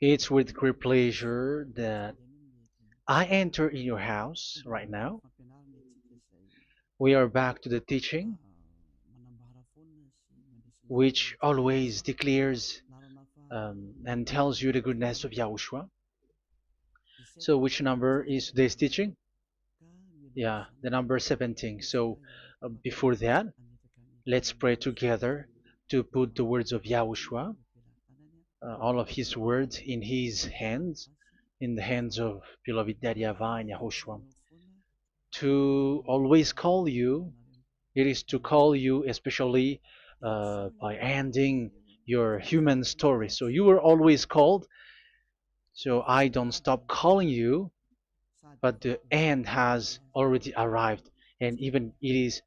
It's with great pleasure that I enter in your house right now. We are back to the teaching, which always declares and tells you the goodness of Yahushua. So, which number is today's teaching? Yeah, the number 17. So, before that, let's pray together to put the words of Yahushua, all of his words, in his hands, in the hands of beloved Daddy YAHVAH and Yahushua. To always call you, it is to call you especially by ending your human story. So you were always called, so I don't stop calling you, but the end has already arrived, and even it is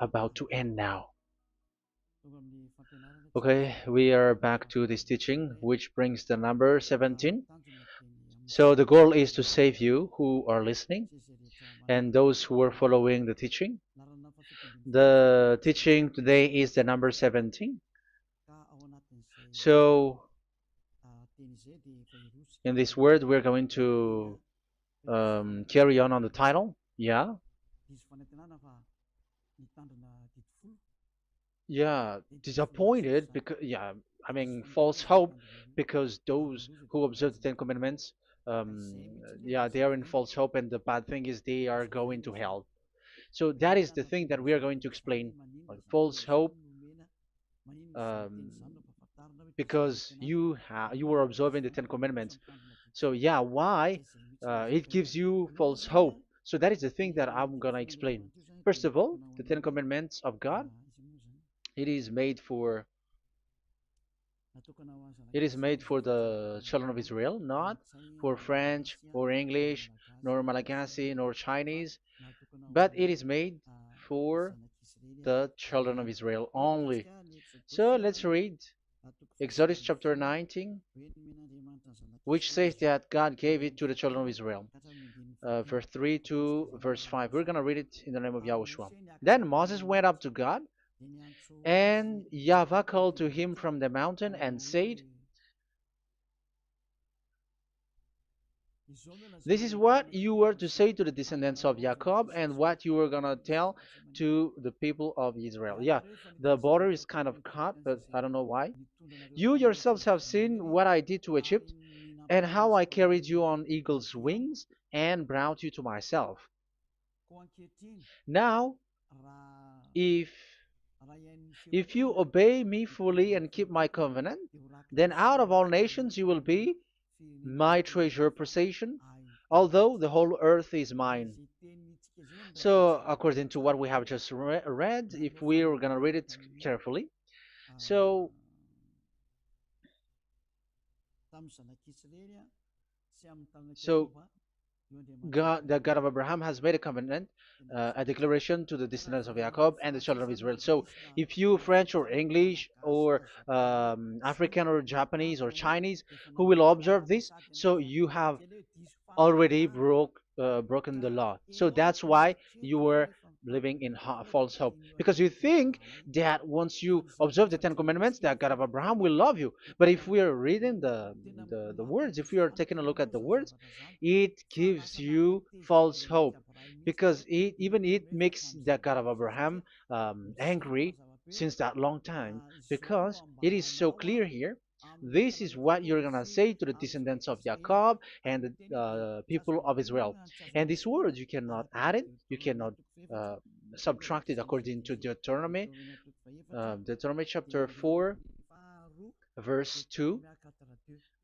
about to end now. Okay, we are back to this teaching, which brings the number 17. So the goal is to save you who are listening and those who are following the teaching. The teaching today is the number 17. So in this word, we're going to carry on the title. Yeah, yeah, disappointed because yeah, I mean false hope because those who observe the Ten Commandments, yeah, they are in false hope, and the bad thing is they are going to hell. So that is the thing that we are going to explain. Like false hope, um, because you were observing the Ten Commandments. So yeah, why it gives you false hope? So that is the thing that I'm gonna explain. First of all, the Ten Commandments of God, it is made for it is made for the children of Israel, not for French or English, nor Malagasy, nor Chinese, but it is made for the children of Israel only. So let's read Exodus chapter 19, which says that God gave it to the children of Israel. Verse 3 to verse 5. We're going to read it in the name of Yahushua. Then Moses went up to God, and YAHVAH called to him from the mountain and said, this is what you were to say to the descendants of Jacob and what you were going to tell to the people of Israel. Yeah, the border is kind of cut, but I don't know why. You yourselves have seen what I did to Egypt and how I carried you on eagle's wings and brought you to myself. Now, if you obey me fully and keep my covenant, then out of all nations you will be my treasure possession, although the whole earth is mine. So, according to what we have just read, if we're going to read it carefully, so so God, the God of Abraham, has made a covenant, a declaration to the descendants of Jacob and the children of Israel. So, if you French or English or African or Japanese or Chinese who will observe this, so you have already broken the law. So that's why you were living in false hope, because you think that once you observe the Ten Commandments, that God of Abraham will love you. But if we are reading the words, if we are taking a look at the words, it gives you false hope, because even it makes the God of Abraham angry since that long time, because it is so clear here. This is what you're gonna say to the descendants of Jacob and the people of Israel. And this word, you cannot add it, you cannot uh, subtract it, according to Deuteronomy, Deuteronomy chapter 4, verse 2.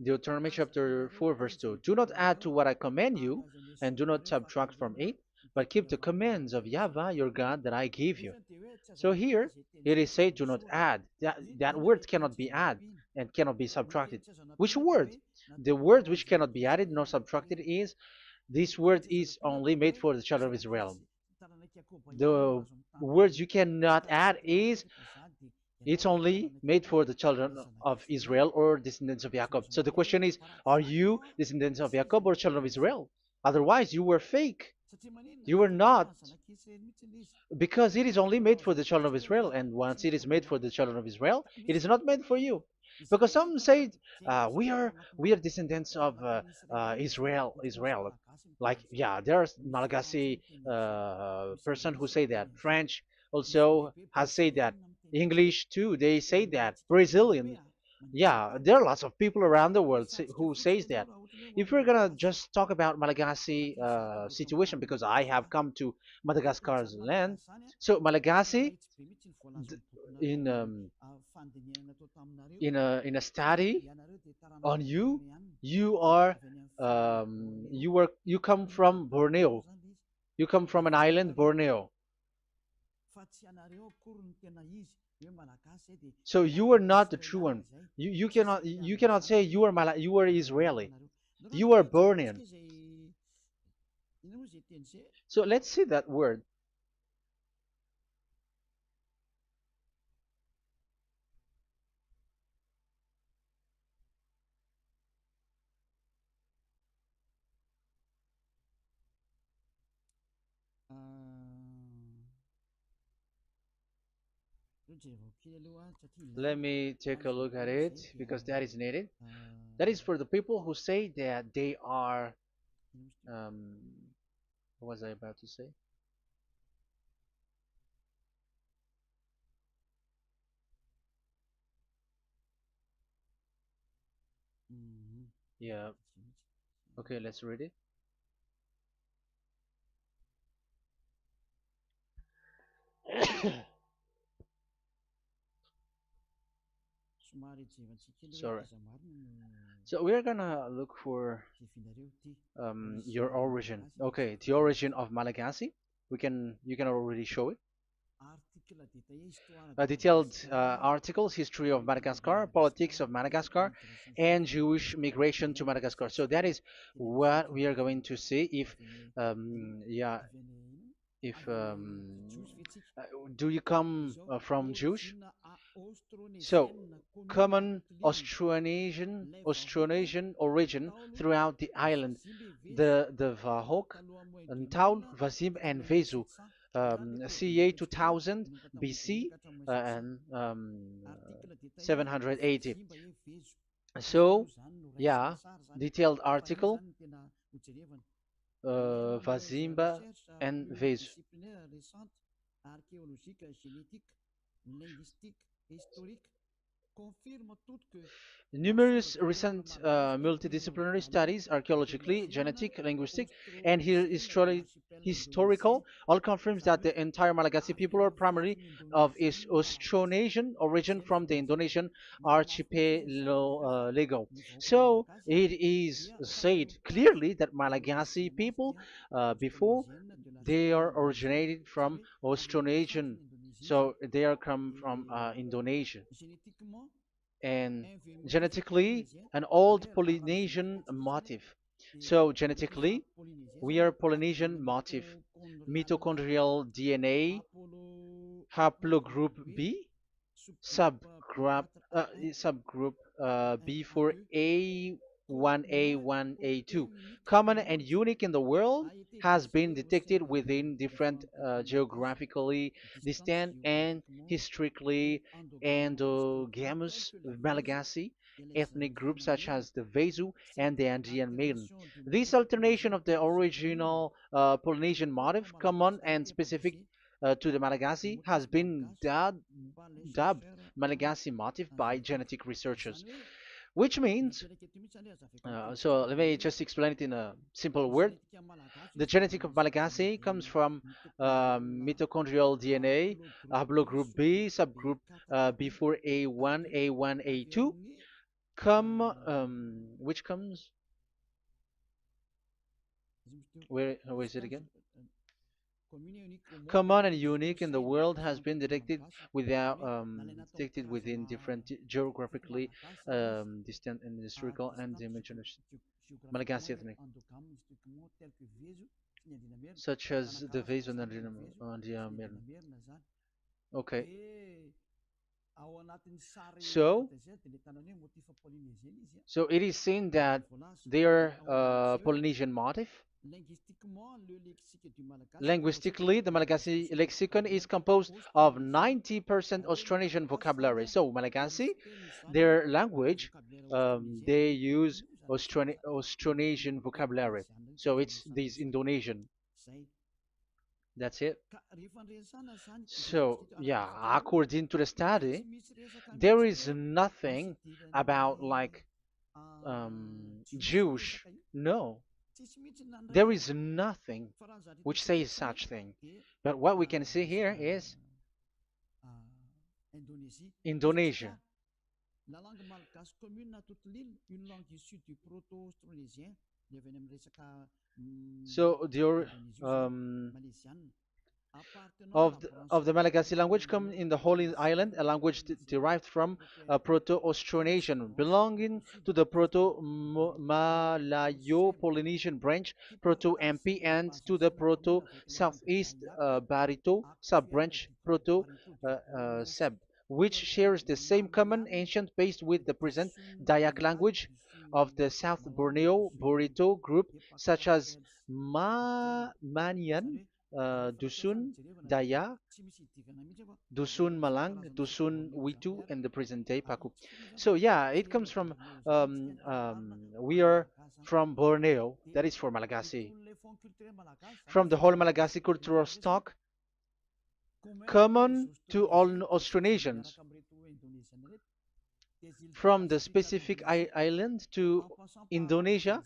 Deuteronomy chapter 4, verse 2. Do not add to what I command you, and do not subtract from it, but keep the commands of YAHVAH your God that I give you. So here it is said, do not add. That word cannot be added and cannot be subtracted. Which word? The word which cannot be added nor subtracted is, this word is only made for the children of Israel. The words you cannot add is, it's only made for the children of Israel or descendants of Jacob. So the question is, are you descendants of Jacob or children of Israel? Otherwise, you were fake. You were not, because it is only made for the children of Israel. And once it is made for the children of Israel, it is not meant for you. because some say we are descendants of Israel. Like, yeah, there's Malagasy person who say that. French also has said that. English too, they say that. Brazilian, yeah, there are lots of people around the world who says that. If we're gonna just talk about Malagasy situation, because I have come to Madagascar's land, so Malagasy d- in in a study on you, you are you come from Borneo. You come from an island, Borneo. So you are not the true one. You cannot say you are Israeli. You are Bornean. So let's see that word. Let me take a look at it because that is needed. That is for the people who say that they are. Um, what was I about to say? Yeah. Okay, let's read it. Sorry. So we're gonna look for your origin. Okay, the origin of Malagasy. You can already show it. Detailed articles, history of Madagascar, politics of Madagascar, and Jewish migration to Madagascar. So that is what we are going to see. Yeah, if uh, do you come from Jewish? So, common Austronesian origin throughout the island, the Vahok, Ntaul, Vazim, and Vezu, CA 2000 BC and 780. So, yeah, detailed article, Vazimba and Vezu. Numerous recent multidisciplinary studies, archaeologically, genetic, linguistic, and historical, all confirms that the entire Malagasy people are primarily of Austronesian origin from the Indonesian archipelago. So it is said clearly that Malagasy people, before, they are originated from Austronesian, so they are come from Indonesia, and genetically an old Polynesian motif. So genetically, we are Polynesian motif, mitochondrial DNA, haplogroup B, subgroup subgroup B for A1A1A2, common and unique in the world, has been detected within different geographically distant and historically endogamous Malagasy ethnic groups such as the Vezu and the Andean Maiden. This alternation of the original Polynesian motif, common and specific to the Malagasy, has been dubbed Malagasy motif by genetic researchers, which means, so let me just explain it in a simple word. The genetic of Malagasy comes from mitochondrial DNA, haplogroup B, subgroup B4A1, A1, A2, which comes, where is it again? Common and unique in the world, has been detected within different geographically distant and historical and dimensional Malagasy ethnic, such as the Vezo and the Okay. So, so it is seen that their Polynesian motif. Linguistically, the Malagasy lexicon is composed of 90% Austronesian vocabulary. So, Malagasy, their language, they use Austronesian vocabulary. So, it's this Indonesian. That's it. So, yeah, according to the study, there is nothing about like Jewish. No, there is nothing which says such thing. But what we can see here is Indonesia. So um, of the Malagasy language come in the Holy Island, a language derived from Proto-Austronesian, belonging to the Proto-Malayo-Polynesian branch, Proto-MP, and to the Proto-Southeast Barito sub-branch, Proto-Seb, which shares the same common ancient base with the present Dayak language of the South Borneo Burrito group, such as Manian, Dusun, Daya, Dusun Malang, Dusun Witu, and the present day Paku. So yeah, it comes from we are from Borneo, that is for Malagasy. From the whole Malagasy cultural stock, common to all Austronesians, from the specific island to Indonesia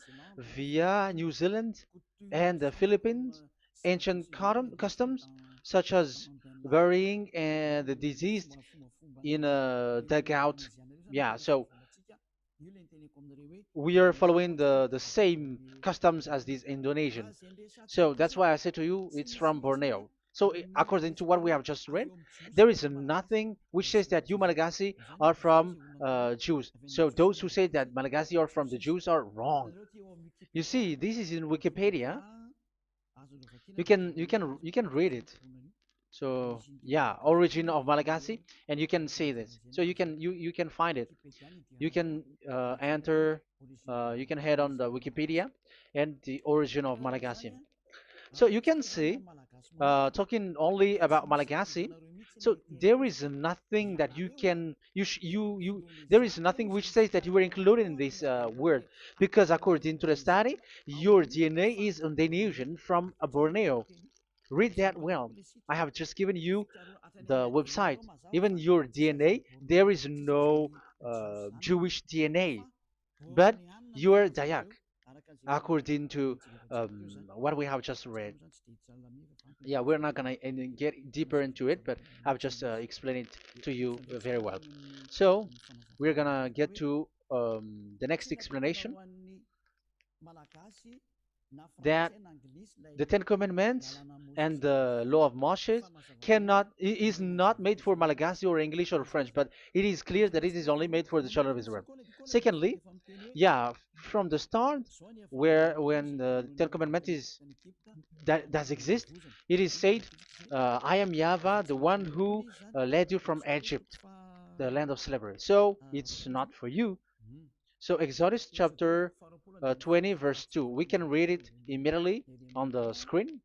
via New Zealand and the Philippines, ancient customs such as burying and the deceased in a dugout. Yeah, so we are following the same customs as these Indonesian. So that's why I said to you it's from Borneo. So according to what we have just read, there is nothing which says that you Malagasy are from Jews. So those who say that Malagasy are from the Jews are wrong. You see, this is in Wikipedia. You can read it. So yeah, origin of Malagasy, and you can see this. So you can find it. You can enter. You can head on the Wikipedia and the origin of Malagasy. So you can see, talking only about Malagasy. So there is nothing that you can you there is nothing which says that you were included in this word, because according to the study, your DNA is Indonesian from Borneo. Read that well. I have just given you the website. Even your DNA, there is no Jewish DNA, but you are Dayak, according to what we have just read. Yeah, we're not gonna get deeper into it, but I've just explained it to you very well. So we're gonna get to the next explanation, that the Ten Commandments and the Law of Moshe is not made for Malagasy or English or French, but it is clear that it is only made for the children of Israel. Secondly, yeah, from the start, where when the Ten Commandments that does exist, it is said, "I am YAHVAH, the one who led you from Egypt, the land of slavery." So it's not for you. So Exodus chapter 20 verse 2. We can read it immediately on the screen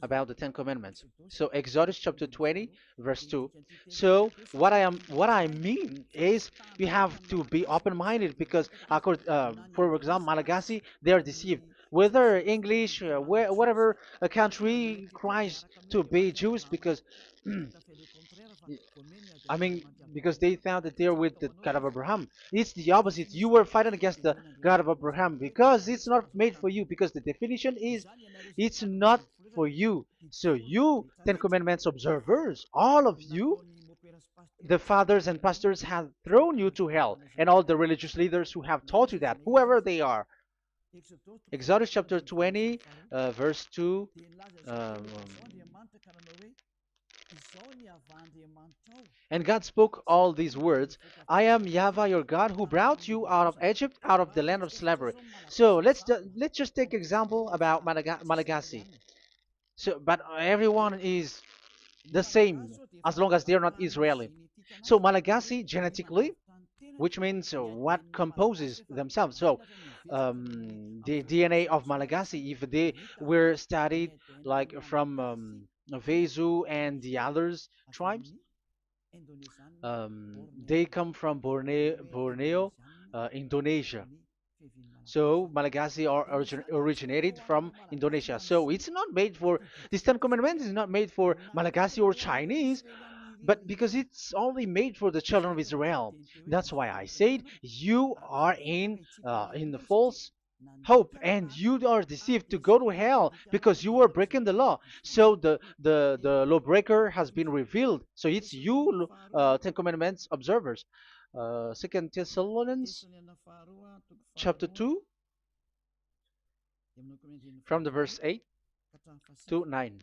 about the Ten Commandments. So Exodus chapter 20 verse 2. So what I mean is you have to be open-minded, because for example, Malagasy, they are deceived. Whether English, whatever a country tries to be Jews, because I mean, because they thought that they're with the God of Abraham. It's the opposite. You were fighting against the God of Abraham, because it's not made for you. Because the definition is, it's not for you. So you, Ten Commandments observers, all of you, the fathers and pastors have thrown you to hell, and all the religious leaders who have taught you that, whoever they are. Exodus chapter 20, verse 2. Um, And God spoke all these words: "I am YAHVAH your God, who brought you out of Egypt, out of the land of slavery." So let's just take example about Malagasy. So, but everyone is the same as long as they're not Israeli. So Malagasy genetically, which means what composes themselves. So the DNA of Malagasy, if they were studied like from Vesu and the others tribes, they come from Borneo, Indonesia. So Malagasy originated from Indonesia. So it's not made for this Ten Commandments is not made for Malagasy or Chinese, but because it's only made for the children of Israel. That's why I said you are in the false hope and you are deceived to go to hell because you are breaking the law. So the lawbreaker has been revealed. So it's you, Ten Commandments observers. Second Thessalonians chapter 2 from the verse 8 to 9.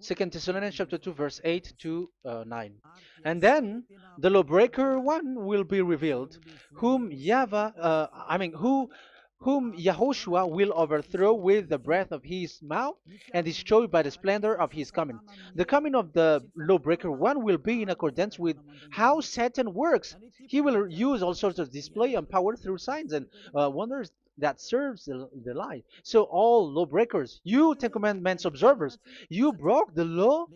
Second Thessalonians chapter 2 verse 8 to 9. And then the lawbreaker one will be revealed, whom whom Yahushua will overthrow with the breath of his mouth and destroy by the splendor of his coming. The coming of the lawbreaker one will be in accordance with how Satan works. He will use all sorts of display and power through signs and wonders that serves the lie. So all lawbreakers, you Ten Commandments observers, you broke the law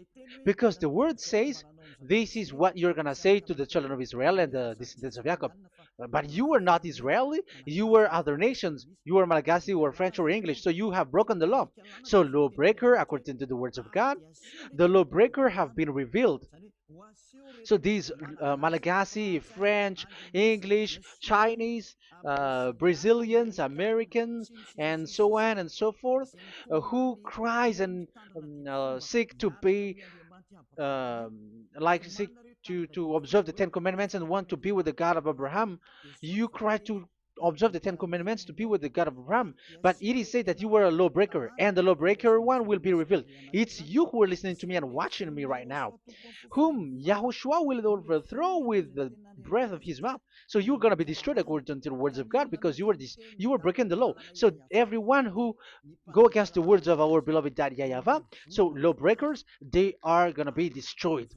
because the word says this is what you're gonna say to the children of Israel and the descendants of Jacob. But you were not Israeli, you were other nations, you were Malagasy or French or English, so you have broken the law. So lawbreaker, according to the words of God, the lawbreaker have been revealed. So these Malagasy, French, English, Chinese, Brazilians, Americans, and so on and so forth, who cries and seek to be like seek to observe the Ten Commandments and want to be with the God of Abraham. You cry to observe the Ten Commandments to be with the God of Abraham, but it is said that you were a lawbreaker, and the lawbreaker one will be revealed. It's you who are listening to me and watching me right now, whom Yahushua will overthrow with the breath of his mouth. So you're going to be destroyed according to the words of God because you were breaking the law. So everyone who go against the words of our beloved Daddy YAHVAH, so lawbreakers, they are going to be destroyed.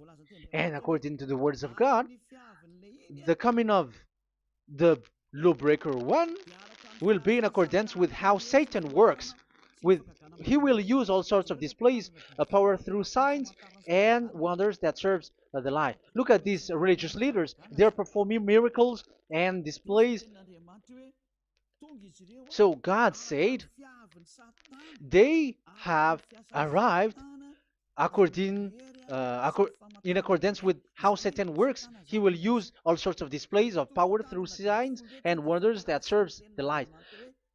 And according to the words of God, the coming of the lawbreaker one will be in accordance with how Satan works. With he will use all sorts of displays, power through signs and wonders that serves the lie. Look at these religious leaders; they're performing miracles and displays. So God said they have arrived according in accordance with how Satan works. He will use all sorts of displays of power through signs and wonders that serves the light.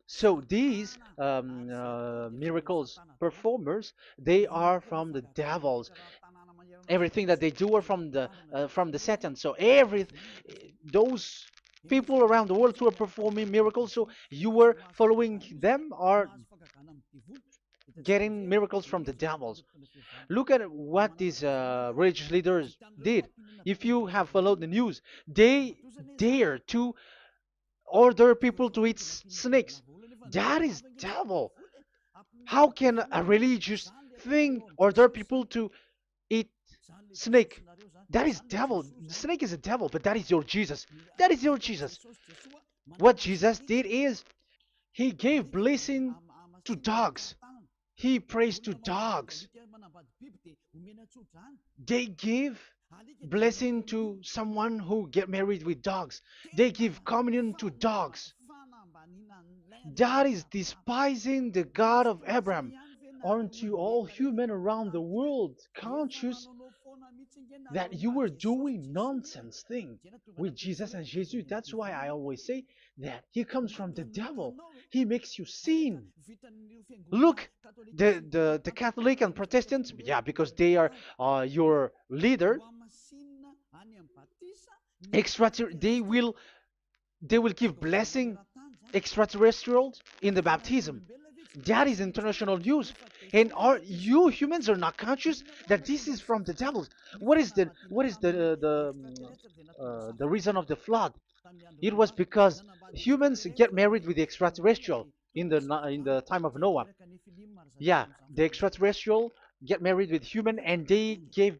So these miracles performers, they are from the devils. Everything that they do are from the Satan. So every those people around the world who are performing miracles, so you were following them, are getting miracles from the devils. Look at what these religious leaders did. If you have followed the news, they dare to order people to eat snakes. That is devil. How can a religious thing order people to eat snake? That is devil. The snake is a devil, but that is your Jesus. That is your Jesus. What Jesus did is he gave blessing to dogs. He prays to dogs. They give blessing to someone who get married with dogs. They give communion to dogs. That is despising the God of Abraham. Aren't you all human around the world conscious that you were doing nonsense thing with Jesus and Jesus? That's why I always say that he comes from the devil. He makes you sin. Look, the Catholic and Protestants, yeah, because they are your leader. They will give blessing extraterrestrials in the baptism. That is international news, and you humans are not conscious that this is from the devil. What is the reason of the flood? It was because humans get married with the extraterrestrial in the time of Noah. Yeah, the extraterrestrial get married with human, and they gave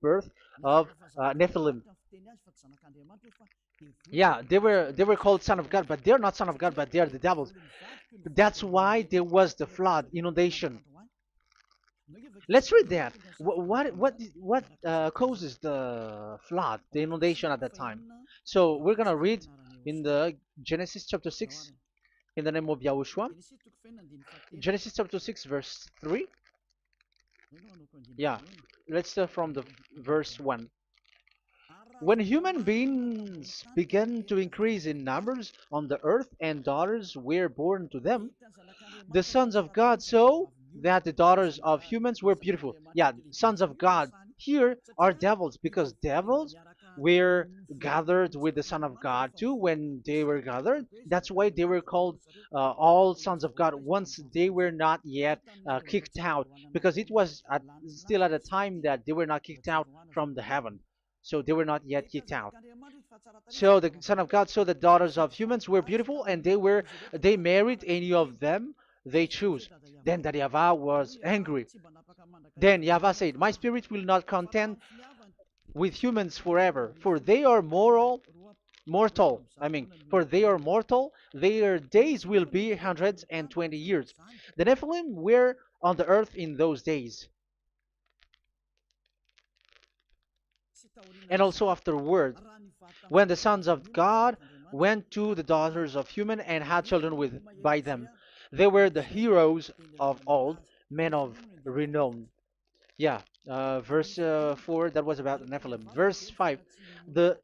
birth of Nephilim. Yeah, they were called son of God, but they're not son of God, but they are the devils. That's why there was the flood, inundation. Let's read that. What causes the flood, the inundation at that time? So we're gonna read in the Genesis chapter 6 in the name of Yahushua. Genesis chapter 6 verse 3. Yeah, let's start from the verse 1. When human beings began to increase in numbers on the earth and daughters were born to them, the sons of God saw that the daughters of humans were beautiful. Yeah, sons of God here are devils, because devils were gathered with the Son of God too when they were gathered. That's why they were called all sons of God once they were not yet kicked out, because it was still at a time that they were not kicked out from the heaven. So they were not yet kicked out. So the Son of God saw the daughters of humans were beautiful, and they married any of them they choose. Then that YAHVAH was angry. Then YAHVAH said, "My spirit will not contend with humans forever, for they are mortal. For they are mortal. Their days will be 120 years. The Nephilim were on the earth in those days, and also afterward, when the sons of God went to the daughters of human and had children with by them. They were the heroes of old, men of renown." Yeah, verse 4, that was about the Nephilim. Verse 5, the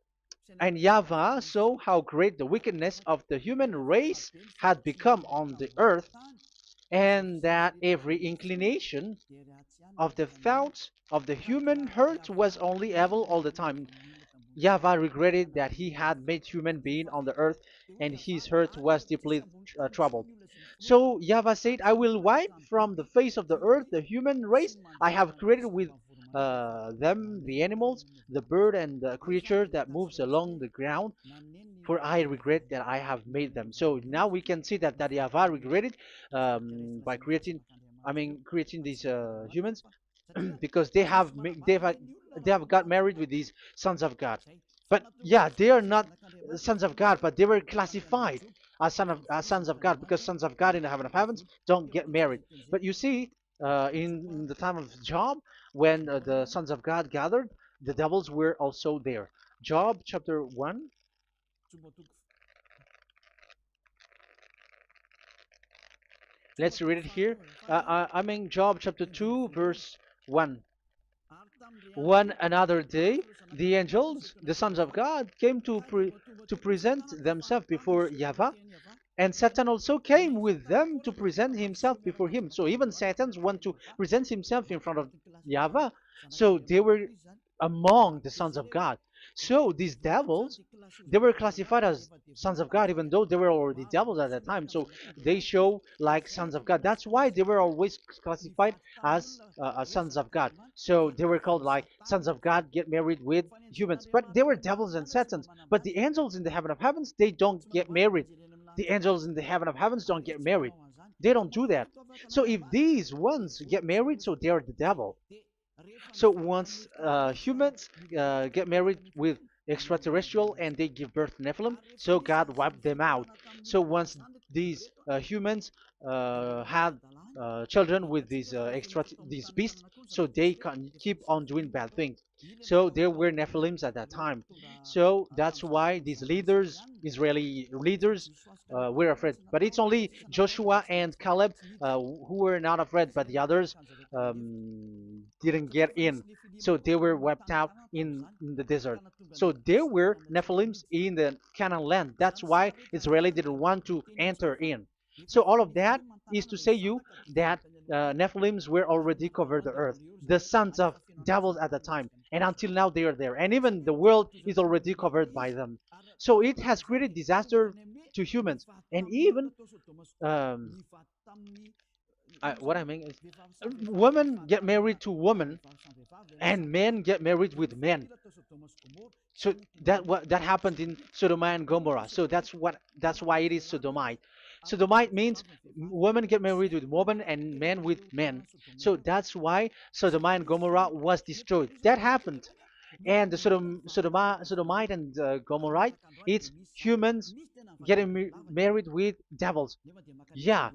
and YAHVAH saw how great the wickedness of the human race had become on the earth, and that every inclination of the thoughts of the human heart was only evil all the time. YAHVAH regretted that he had made human being on the earth, and his heart was deeply troubled. So YAHVAH said, "I will wipe from the face of the earth the human race I have created with them, the animals, the bird, and the creature that moves along the ground, for I regret that I have made them." So now we can see that YAHVAH regretted by creating these humans, because they have got married with these sons of God. But yeah, they are not sons of God, but they were classified as sons of God, because sons of God in the heaven of heavens don't get married. But you see, in the time of Job, when the sons of God gathered, the devils were also there. Job chapter 1. Let's read it here. Job chapter 2, verse 1. One another day, the angels, the sons of God, came to present themselves before YAHVAH, and Satan also came with them to present himself before him. So even Satan want to present himself in front of YAHVAH. So they were among the sons of God. So these devils, they were classified as sons of God, even though they were already devils at that time. So they show like sons of God. That's why they were always classified as sons of God. So they were called like sons of God get married with humans. But they were devils and satans. But the angels in the heaven of heavens, they don't get married. The angels in the heaven of heavens don't get married. They don't do that. So if these ones get married, so they are the devil. So once humans get married with extraterrestrial and they give birth to Nephilim, so God wiped them out. So once these humans had children with these beasts, so they can keep on doing bad things. So there were Nephilims at that time. So that's why these leaders, Israeli leaders, were afraid. But it's only Joshua and Caleb who were not afraid, but the others didn't get in. So they were wiped out in the desert. So there were Nephilims in the Canaan land. That's why Israeli didn't want to enter in. So all of that is to say you that Nephilims were already covered the earth, the sons of devils at the time, and until now they are there, and even the world is already covered by them. So it has created disaster to humans, and even what I mean is, women get married to women, and men get married with men. So that happened in Sodom and Gomorrah. So that's why it is sodomite. Sodomite means women get married with women and men with men. So that's why Sodom and Gomorrah was destroyed. That happened. And the Sodomite and Gomorrite, it's humans getting married with devils. Yeah,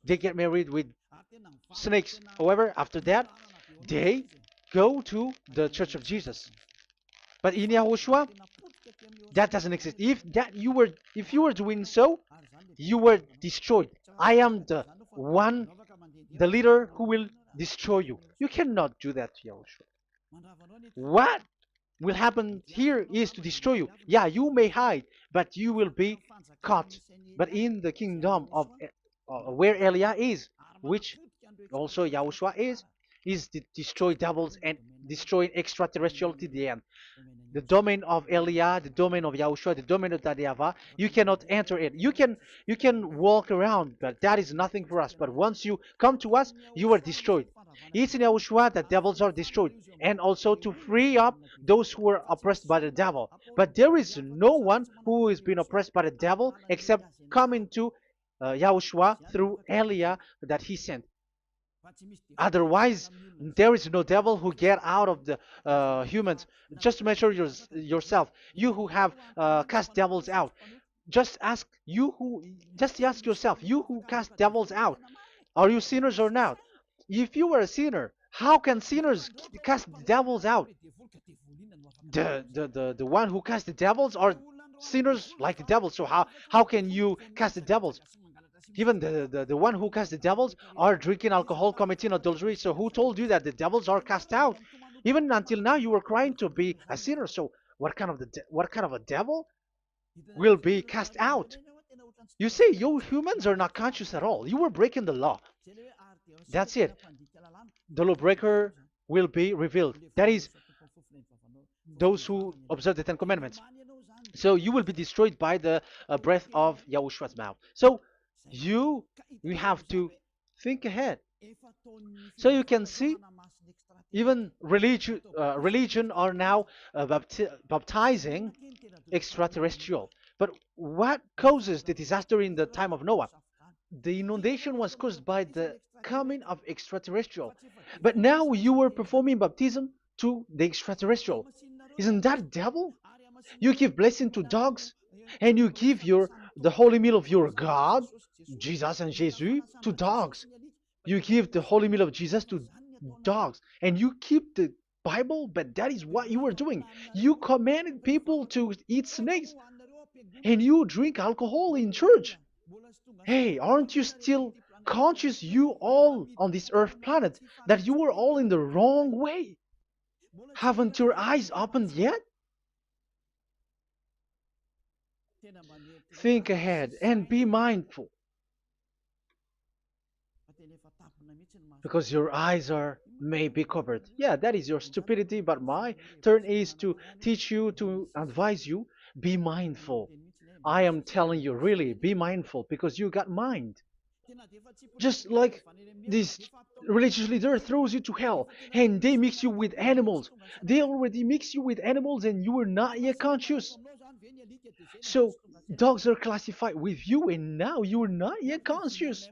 they get married with snakes. However, after that, they go to the Church of Jesus. But in Yahushua, that doesn't exist. If you were doing so, you were destroyed. I am the one, the leader who will destroy you. You cannot do that to Yahushua. What will happen here is to destroy you. Yeah, you may hide, but you will be caught. But in the kingdom of where Elia is, which also Yahushua is to destroy devils and destroy extraterrestrial to the end. The domain of Elia, the domain of Yahushua, the domain of YAHVAH, you cannot enter it. You can walk around, but that is nothing for us. But once you come to us, you are destroyed. It's in Yahushua that devils are destroyed, and also to free up those who are oppressed by the devil. But there is no one who is being oppressed by the devil except coming to Yahushua through Elia that he sent. Otherwise, there is no devil who get out of the humans. Just measure yourself. You who have cast devils out. Just ask you who. Just ask yourself. You who cast devils out. Are you sinners or not? If you were a sinner, how can sinners cast devils out? The one who cast the devils are sinners like the devils. So how can you cast the devils? Even the one who cast the devils are drinking alcohol, committing adultery. So who told you that the devils are cast out? Even until now, you were crying to be a sinner. So what kind of a devil will be cast out? You see, you humans are not conscious at all. You were breaking the law. That's it. The lawbreaker will be revealed. That is, those who observe the Ten Commandments. So you will be destroyed by the breath of Yahushua's mouth. So you you have to think ahead. So you can see, even religion are now baptizing extraterrestrial. But what causes the disaster in the time of Noah? The inundation was caused by the coming of extraterrestrial. But now you were performing baptism to the extraterrestrial. Isn't that devil? You give blessing to dogs, and you give the holy meal of your God, Jesus and Jesus, to dogs. You give the holy meal of Jesus to dogs, and you keep the Bible, but that is what you were doing. You commanded people to eat snakes, and you drink alcohol in church. Hey, aren't you still conscious, you all on this earth planet, that you were all in the wrong way? Haven't your eyes opened yet? Think ahead and be mindful, because your eyes are may be covered. Yeah, that is your stupidity, but my turn is to teach you, to advise you. Be mindful. I am telling you, really, be mindful, because you got mind. Just like this religious leader throws you to hell and they mix you with animals. They already mix you with animals and you are not yet conscious. So dogs are classified with you and now you are not yet conscious.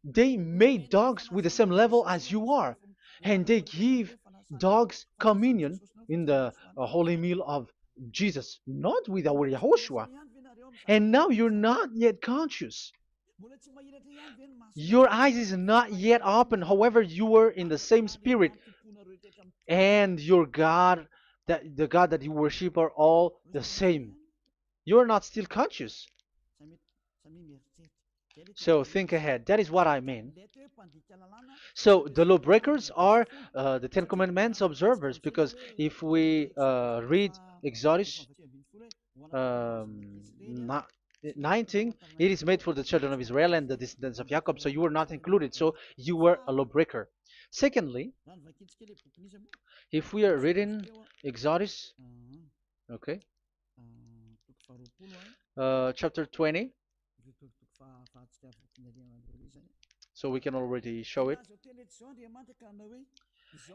They made dogs with the same level as you are, and they give dogs communion in the holy meal of Jesus, not with our Yahushua. And now you're not yet conscious. Your eyes is not yet open. However, you were in the same spirit, and your God, that the God that you worship, are all the same. You are not still conscious. So think ahead. That is what I mean. So the lawbreakers are the Ten Commandments observers, because if we read Exodus um, 19, it is made for the children of Israel and the descendants of Jacob, so you were not included, so you were a lawbreaker. Secondly, if we are reading Exodus, okay, chapter 20, so we can already show it.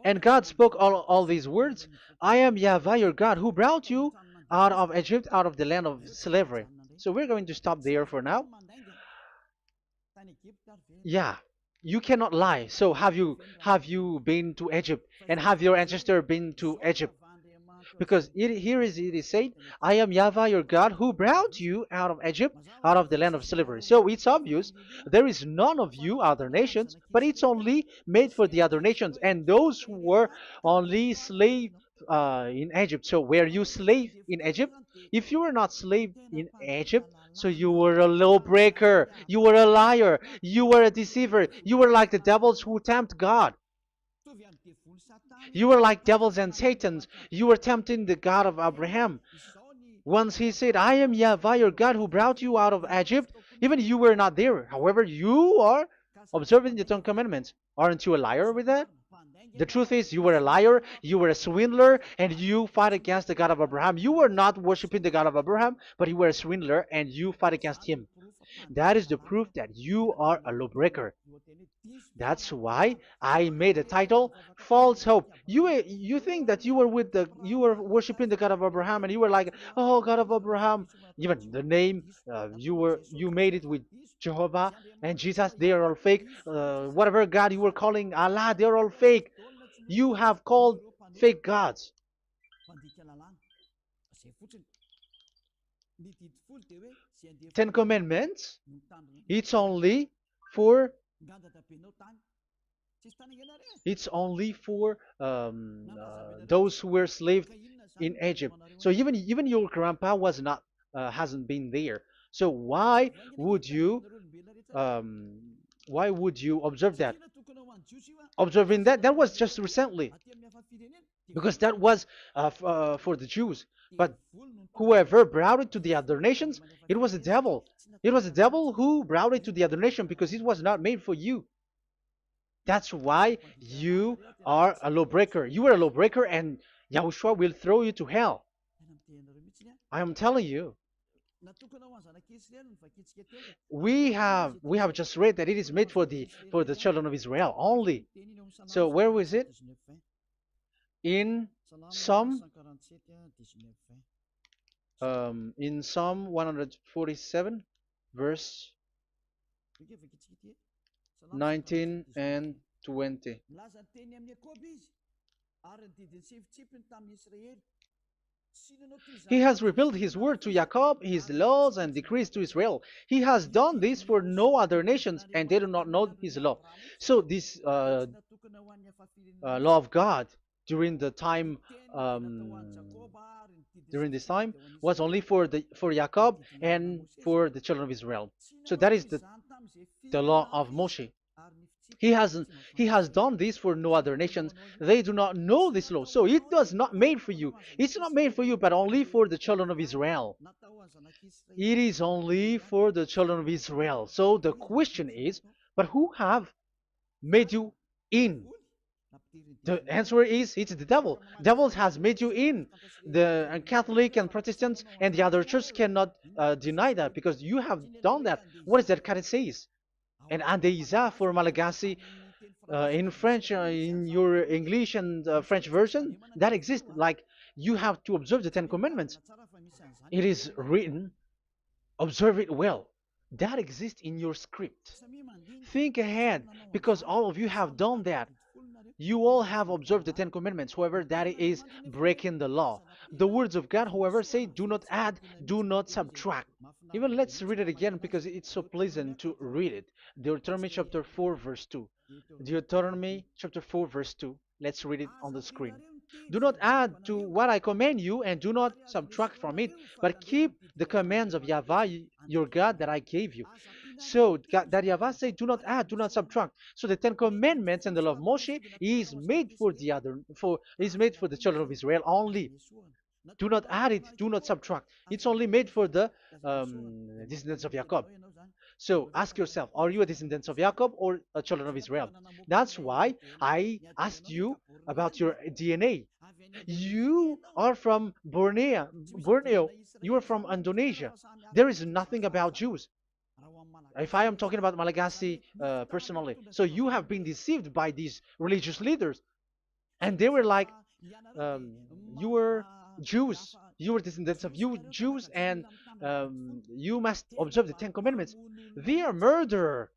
And God spoke all these words: I am YAHVAH your God, who brought you out of Egypt, out of the land of slavery. So we're going to stop there for now. Yeah, you cannot lie. So have you been to Egypt, and have your ancestor been to Egypt? Because it is said, I am Yahweh your God who brought you out of Egypt, out of the land of slavery. So it's obvious there is none of you other nations, but it's only made for the other nations and those who were only slave in Egypt. So were you slave in Egypt? If you were not slave in Egypt, so you were a lawbreaker, you were a liar, you were a deceiver, you were like the devils who tempt God. You were like devils and Satans. You were tempting the God of Abraham. Once he said, I am Yahweh, your God, who brought you out of Egypt. Even you were not there. However, you are observing the Ten Commandments. Aren't you a liar with that? The truth is, you were a liar, you were a swindler, and you fight against the God of Abraham. You were not worshiping the God of Abraham, but you were a swindler, and you fight against him. That is the proof that you are a lawbreaker. That's why I made a title, False Hope. You think that you were worshiping the God of Abraham, and you were like, oh, God of Abraham. Even the name, you made it with Jehovah and Jesus. They are all fake. Whatever God you were calling Allah, they are all fake. You have called fake gods. Ten Commandments. It's only for it's only for those who were slaves in Egypt. So even your grandpa was not hasn't been there. So would you um, why would you observe that? Observing that was just recently, because that was for the Jews. But whoever brought it to the other nations, it was the devil. It was the devil who brought it to the other nation because it was not made for you. That's why you are a lawbreaker. You are a lawbreaker, and Yahushua will throw you to hell. I am telling you. We have just read that it is made for the children of Israel only. So where was it? In Psalm in Psalm 147, verse 19 and 20. He has revealed his word to Jacob, his laws and decrees to Israel. He has done this for no other nations, and they do not know his law. So this law of God during the time during this time was only for Jacob and for the children of Israel. So that is the law of Moshe. He has he has done this for no other nations. They do not know this law. So it was not made for you. It's not made for you, but only for the children of Israel. It is only for the children of Israel. So the question is, but who have made you in? The answer is it's the devil. Devil has made you in. The Catholic and Protestants and the other church cannot deny that because you have done that. What is that kind of says? And Andeisa for Malagasy in French, in your English and French version, that exists. Like you have to observe the Ten Commandments. It is written, observe it well. That exists in your script. Think ahead because all of you have done that. You all have observed the Ten Commandments. However, that is breaking the law. The words of God, however, say, do not add, do not subtract. Even let's read it again because it's so pleasant to read it. Deuteronomy chapter 4, verse 2. Deuteronomy chapter 4, verse 2. Let's read it on the screen. Do not add to what I command you, and do not subtract from it, but keep the commands of Yahweh, your God, that I gave you. So that Yahweh said, do not add, do not subtract. So the Ten Commandments and the law of Moshe is made for the children of Israel only. Do not add it, do not subtract. It's only made for the descendants of Jacob. So ask yourself, are you a descendant of Jacob or a children of Israel? That's why I asked you about your DNA. You are from Borneo. Borneo. You are from Indonesia. There is nothing about Jews. If I am talking about Malagasy personally. So you have been deceived by these religious leaders. And they were like, you were Jews. You were descendants of you Jews, and you must observe the Ten Commandments. They are murderer.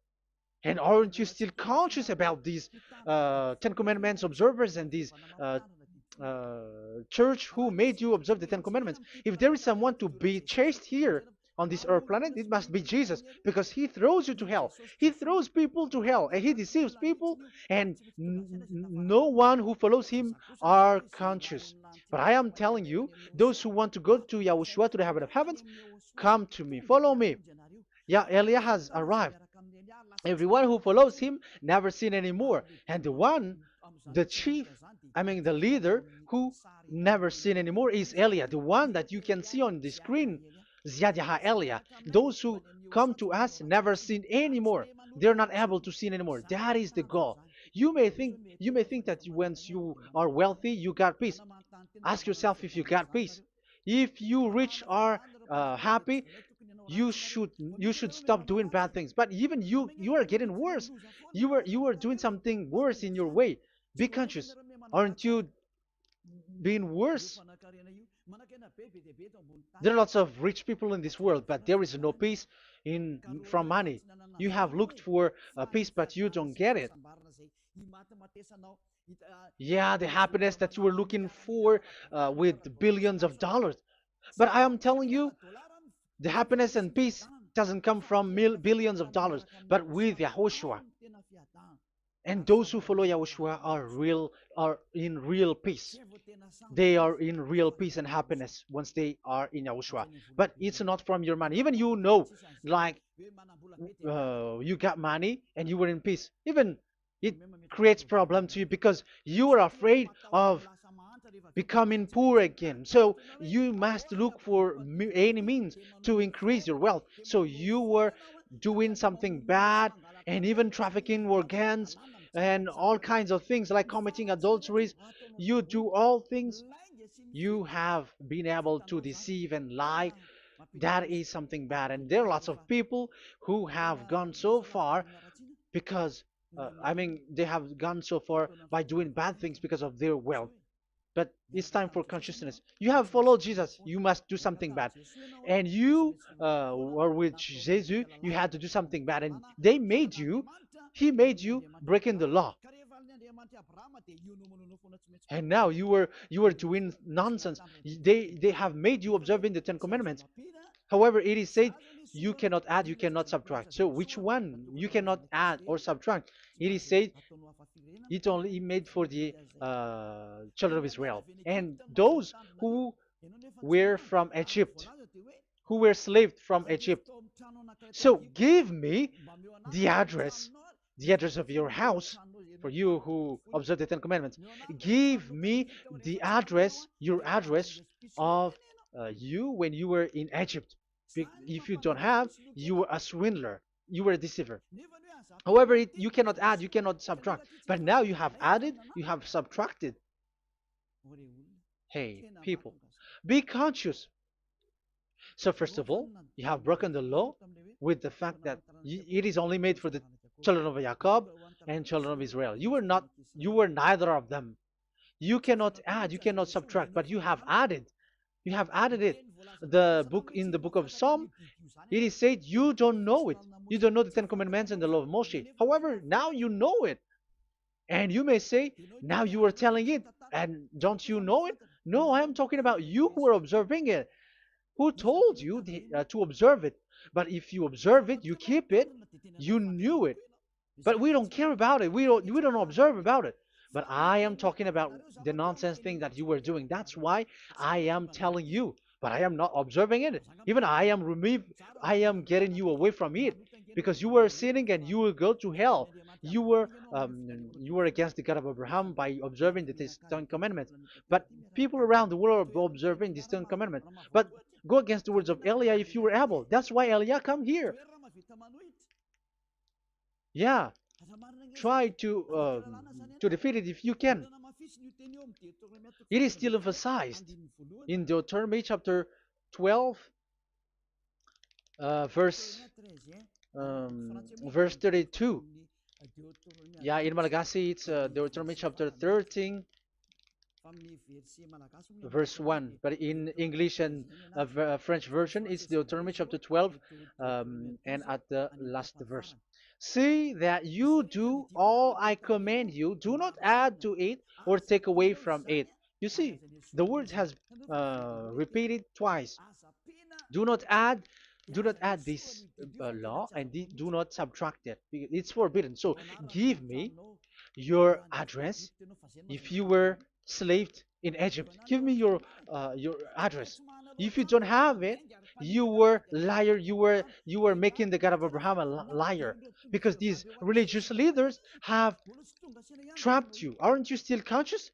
And aren't you still conscious about these Ten Commandments observers and these uh, church who made you observe the Ten Commandments? If there is someone to be chased here on this earth planet, it must be Jesus, because he throws you to hell. He throws people to hell and he deceives people, and no one who follows him are conscious. But I am telling you, those who want to go to Yahushua, to the heaven of heavens, come to me, follow me. Yeah, Eliah has arrived. Everyone who follows him never sin anymore. And the chief, I mean the leader who never sin anymore is Eliah, the one that you can see on the screen. Ziyadyaha Eliah. Those who come to us never sin anymore. They're not able to sin anymore. That is the goal. You may think that once you are wealthy, you got peace. Ask yourself if you got peace. If you rich are happy, you should stop doing bad things. But even you are getting worse. You are doing something worse in your way. Be conscious. Aren't you being worse? There are lots of rich people in this world, but there is no peace in from money. You have looked for peace, but you don't get it. Yeah, the happiness that you were looking for with billions of dollars. But I am telling you, the happiness and peace doesn't come from billions of dollars, but with Yahushua. And those who follow Yahushua are in real peace. They are in real peace and happiness once they are in Yahushua. But it's not from your money. Even like you got money and you were in peace. Even it creates problem to you because you are afraid of becoming poor again. So you must look for any means to increase your wealth. So you were doing something bad and even trafficking organs and all kinds of things like committing adulteries. You do all things. You have been able to deceive and lie. That is something bad. And there are lots of people who have gone so far because, they have gone so far by doing bad things because of their wealth. But it's time for consciousness. You have followed Jesus, you must do something bad. And you were with Jesus, you had to do something bad. And he made you breaking the law. And now you were doing nonsense. They have made you observing the Ten Commandments. However, it is said you cannot add, you cannot subtract. So which one you cannot add or subtract? It is said it only made for the children of Israel and those who were from Egypt, who were slaved from Egypt. So give me the address, the address of your house, for you who observe the Ten Commandments. Give me the address, your address of you when you were in Egypt. If you don't have, you were a swindler, you were a deceiver. However, you cannot add, you cannot subtract. But now you have added, you have subtracted. Hey, people, be conscious. So first of all, you have broken the law with the fact that it is only made for the children of Jacob and children of Israel. You were neither of them. You cannot add, you cannot subtract, but you have added. You have added it. In the book of Psalm, it is said you don't know it. You don't know the Ten Commandments and the law of Moshe. However, now you know it. And you may say, now you are telling it, and don't you know it? No, I am talking about you who are observing it. Who told you to observe it? But if you observe it, you keep it, you knew it. But we don't care about it. We don't observe about it. But I am talking about the nonsense thing that you were doing. That's why I am telling you. But I am not observing it. Even I am getting you away from it. Because you were sinning and you will go to hell. You were against the God of Abraham by observing the Ten Commandments. But people around the world are observing the Ten Commandments. But go against the words of Eliah if you were able. That's why Eliah come here. Yeah, try to defeat it if you can. It is still emphasized in Deuteronomy chapter 12, verse 32. Yeah, in Malagasy it's Deuteronomy chapter 13, verse 1, but in English and French version, it's Deuteronomy chapter 12, and at the last verse. See that you do all I command you, do not add to it or take away from it. You see, the word has repeated twice. Do not add, do not add this law, and do not subtract it. It's forbidden. So give me your address. If you were slaved in Egypt, give me your address. If you don't have it, you were liar. You were making the God of Abraham a liar, because these religious leaders have trapped you. Aren't you still conscious?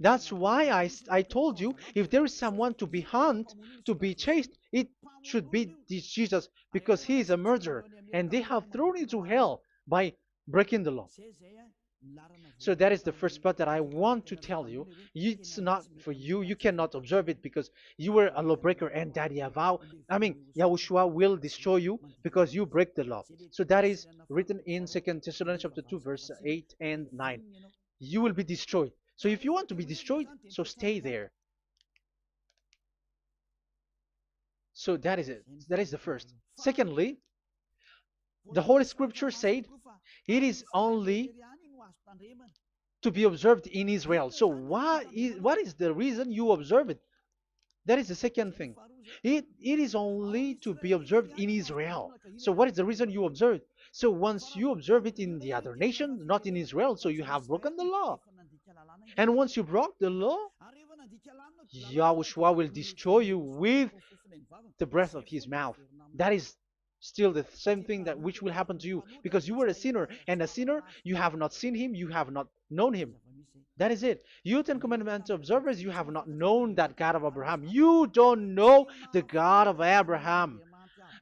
That's why I told you, if there is someone to be hunted, to be chased, it should be this Jesus, because he is a murderer and they have thrown you to hell by breaking the law. So that is the first part that I want to tell you. It's not for you. You cannot observe it because you were a lawbreaker, and that Yahushua will destroy you because you break the law. So that is written in 2 Thessalonians chapter 2, verse 8 and 9. You will be destroyed. So if you want to be destroyed, so stay there. So that is it. That is the first. Secondly, the Holy Scripture said it is only to be observed in Israel. So what is the reason you observe it? That is the second thing. It is only to be observed in Israel. So what is the reason you observe it? So once you observe it in the other nation, not in Israel, so you have broken the law. And once you broke the law, Yahushua will destroy you with the breath of his mouth. That is still the same thing that which will happen to you, because you were a sinner, and a sinner, you have not seen him, you have not known him. That is it. You Ten Commandments observers, you have not known that God of Abraham. You don't know the God of Abraham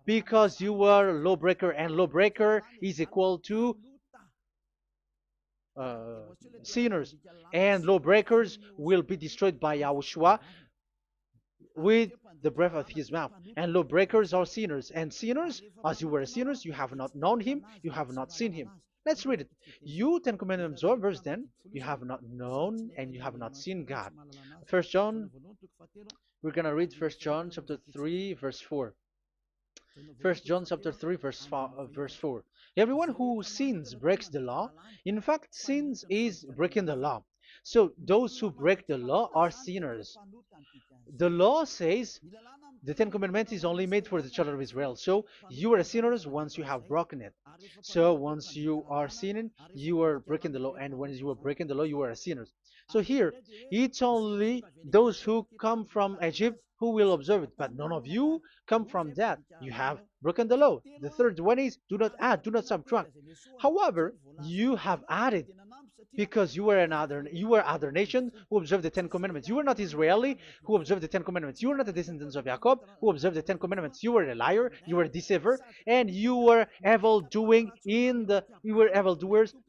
because you were a lawbreaker, and lawbreaker is equal to sinners, and lawbreakers will be destroyed by Yahushua with the breath of his mouth. And lawbreakers are sinners, and sinners, as you were sinners, you have not known him, you have not seen him. Let's read it. You Ten Commandments observers, then, you have not known and you have not seen God. First John, we're gonna read First John chapter 3, verse 4. First John chapter 3, verse 4. Everyone who sins breaks the law. In fact, sins is breaking the law. So those who break the law are sinners. The law says the Ten Commandments is only made for the children of Israel. So you are sinners once you have broken it. So once you are sinning, you are breaking the law. And when you are breaking the law, you are a sinner. So here, it's only those who come from Egypt who will observe it. But none of you come from that. You have broken the law. The third one is do not add, do not subtract. However, you have added, because you were other nations who observed the Ten Commandments. You were not Israeli who observed the Ten Commandments. You were not the descendants of Jacob who observed the Ten Commandments. You were a liar, you were a deceiver, and you were evildoers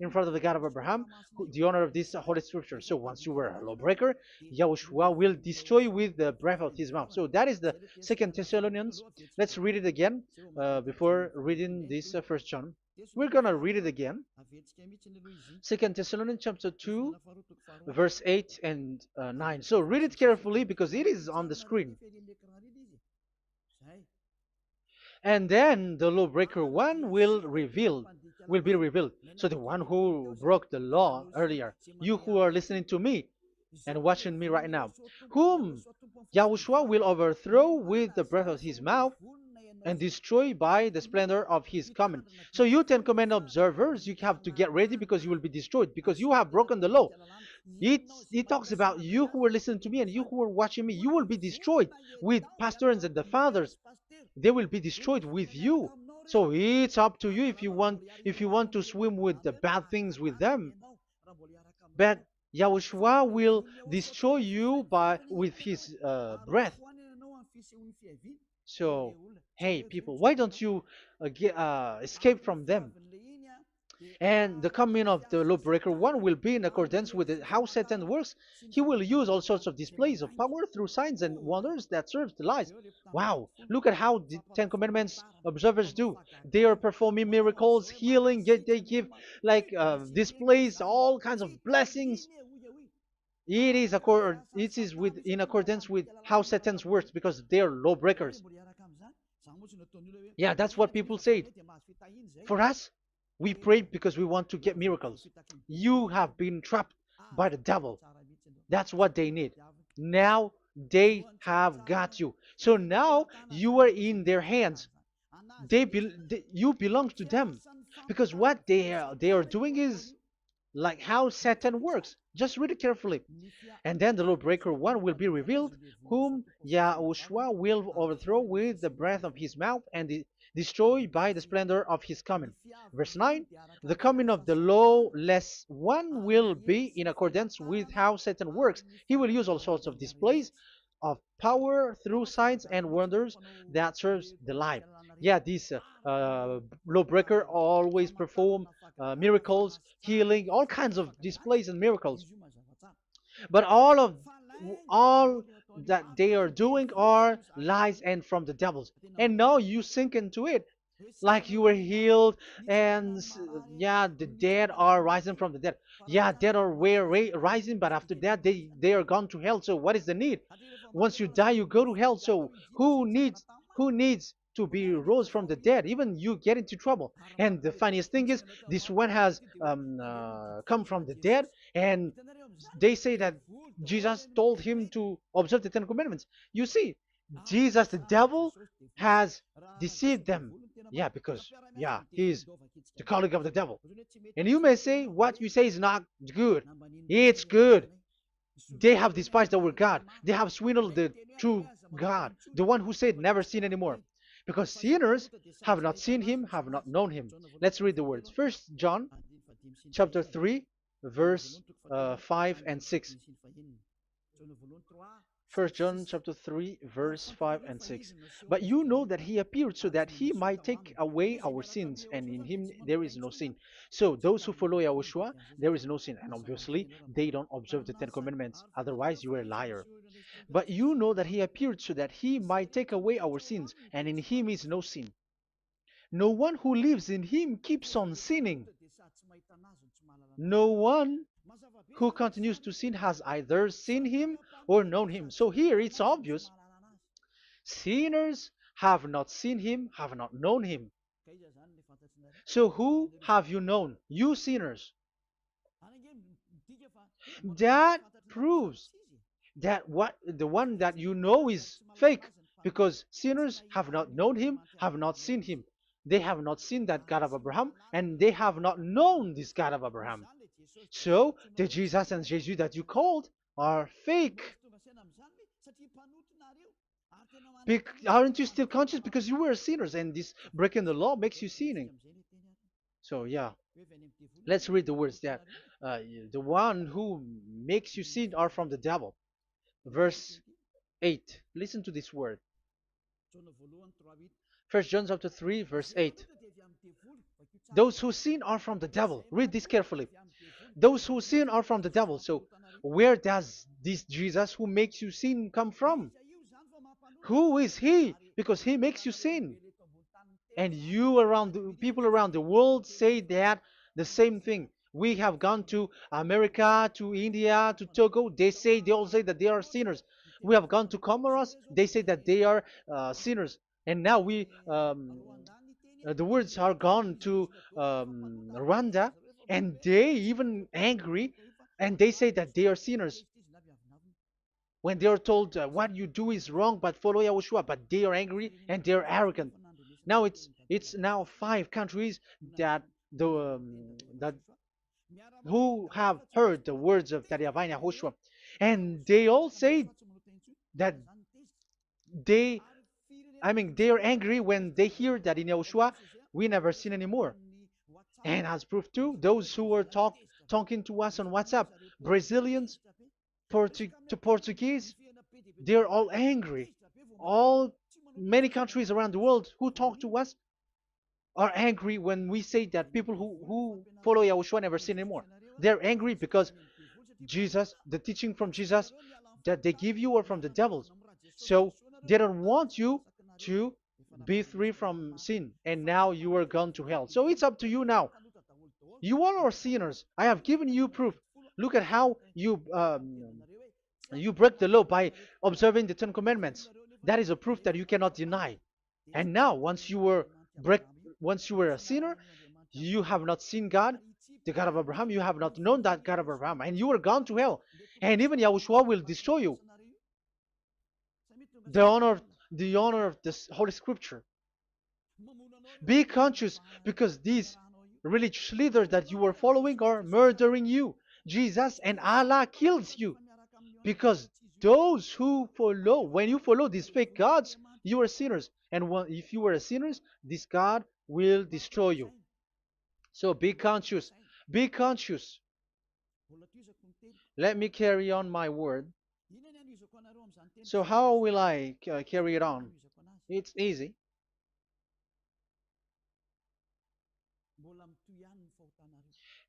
in front of the God of Abraham, the honor of this Holy Scripture. So once you were a lawbreaker, Yahushua will destroy with the breath of his mouth. So that is the Second Thessalonians. Let's read it again before reading this First John. We're gonna read it again. Second Thessalonians chapter 2, verse 8 and 9. So read it carefully because it is on the screen. And then the lawbreaker one will be revealed. So the one who broke the law earlier, you who are listening to me and watching me right now, whom Yahushua will overthrow with the breath of his mouth and destroy by the splendor of his coming. So you Ten Commandment observers, you have to get ready because you will be destroyed, because you have broken the law. It talks about you who are listening to me and you who are watching me. You will be destroyed with pastors and the fathers. They will be destroyed with you. So it's up to you if you want to swim with the bad things with them. But Yahushua will destroy you with his breath. So, hey people, why don't you escape from them? And the coming of the lawbreaker one will be in accordance with how Satan works. He will use all sorts of displays of power through signs and wonders that serve the lies. Wow, look at how the Ten Commandments observers do. They are performing miracles, healing, they give like displays, all kinds of blessings. It is with in accordance with how Satan works because they are lawbreakers. Yeah, that's what people say. For us, we pray because we want to get miracles. You have been trapped by the devil. That's what they need. Now they have got you. So now you are in their hands. You belong to them because what they are doing is like how Satan works. Just read it carefully. And then the lawbreaker one will be revealed, whom Yahushua will overthrow with the breath of his mouth and destroy by the splendor of his coming. Verse 9, the coming of the lawless one will be in accordance with how Satan works. He will use all sorts of displays of power through signs and wonders that serves the lie. Yeah, this lawbreaker always perform miracles, healing, all kinds of displays and miracles. But all that they are doing are lies and from the devils. And now you sink into it like you were healed and yeah, the dead are rising from the dead. Yeah, dead are rising, but after that they are gone to hell. So what is the need? Once you die you go to hell. So who needs to be rose from the dead? Even you get into trouble. And the funniest thing is this one has come from the dead, and they say that Jesus told him to observe the Ten Commandments. You see, Jesus, the devil, has deceived them. Yeah, because, yeah, he's the colleague of the devil. And you may say, what you say is not good. It's good. They have despised our God. They have swindled the true God, the one who said, never sin anymore. Because sinners have not seen him, have not known him. Let's read the words. First John chapter 3, verse 5 and 6. First John chapter 3, verse 5 and 6. But you know that he appeared so that he might take away our sins, and in him there is no sin. So those who follow Yahushua, there is no sin. And obviously, they don't observe the Ten Commandments. Otherwise, you are a liar. But you know that he appeared so that he might take away our sins, and in him is no sin. No one who lives in him keeps on sinning. No one who continues to sin has either seen him or known him. So here it's obvious. Sinners have not seen him, have not known him. So who have you known? You sinners. That proves that what the one that you know is fake, because sinners have not known him, have not seen him. They have not seen that God of Abraham, and they have not known this God of Abraham. So the Jesus and Jesus that you called are fake. Aren't you still conscious? Because you were sinners, and this breaking the law makes you sinning. So yeah, let's read the words that uh, the one who makes you sin are from the devil. Verse 8. Listen to this word. First John chapter 3, verse 8. Those who sin are from the devil. Read this carefully. Those who sin are from the devil. So where does this Jesus who makes you sin come from? Who is he? Because he makes you sin. And people around the world say that the same thing. We have gone to America, to India, to Togo. They all say that they are sinners. We have gone to Comoros. They say that they are sinners. And now the words are gone to Rwanda, and they even angry, and they say that they are sinners when they are told what you do is wrong, but follow Yahushua. But they are angry and they are arrogant. Now it's now 5 countries that that who have heard the words of Yahavah and Yahushua, and they all say that they they are angry when they hear that in Yahushua we never sin anymore. And as proof too, those who were talking to us on WhatsApp, Brazilians, Portuguese, they're all angry. All Many countries around the world who talk to us are angry when we say that people who follow Yahushua never sin anymore. They're angry because Jesus, the teaching from Jesus that they give you are from the devils. So they don't want you to be free from sin, and now you are gone to hell. So it's up to you now. You all are sinners. I have given you proof. Look at how you break the law by observing the Ten Commandments. That is a proof that you cannot deny. And now, break, once you were a sinner, you have not seen God, the God of Abraham. You have not known that God of Abraham, and you are gone to hell. And even Yahushua will destroy you. The honor, the honor of this Holy Scripture. Be conscious, because these religious leaders that you are following are murdering you. Jesus and Allah kills you, because those who follow, when you follow these fake gods, you are sinners. And if you are a sinner, this God will destroy you. So be conscious. Be conscious. Let me carry on my word. So how will I carry it on? It's easy.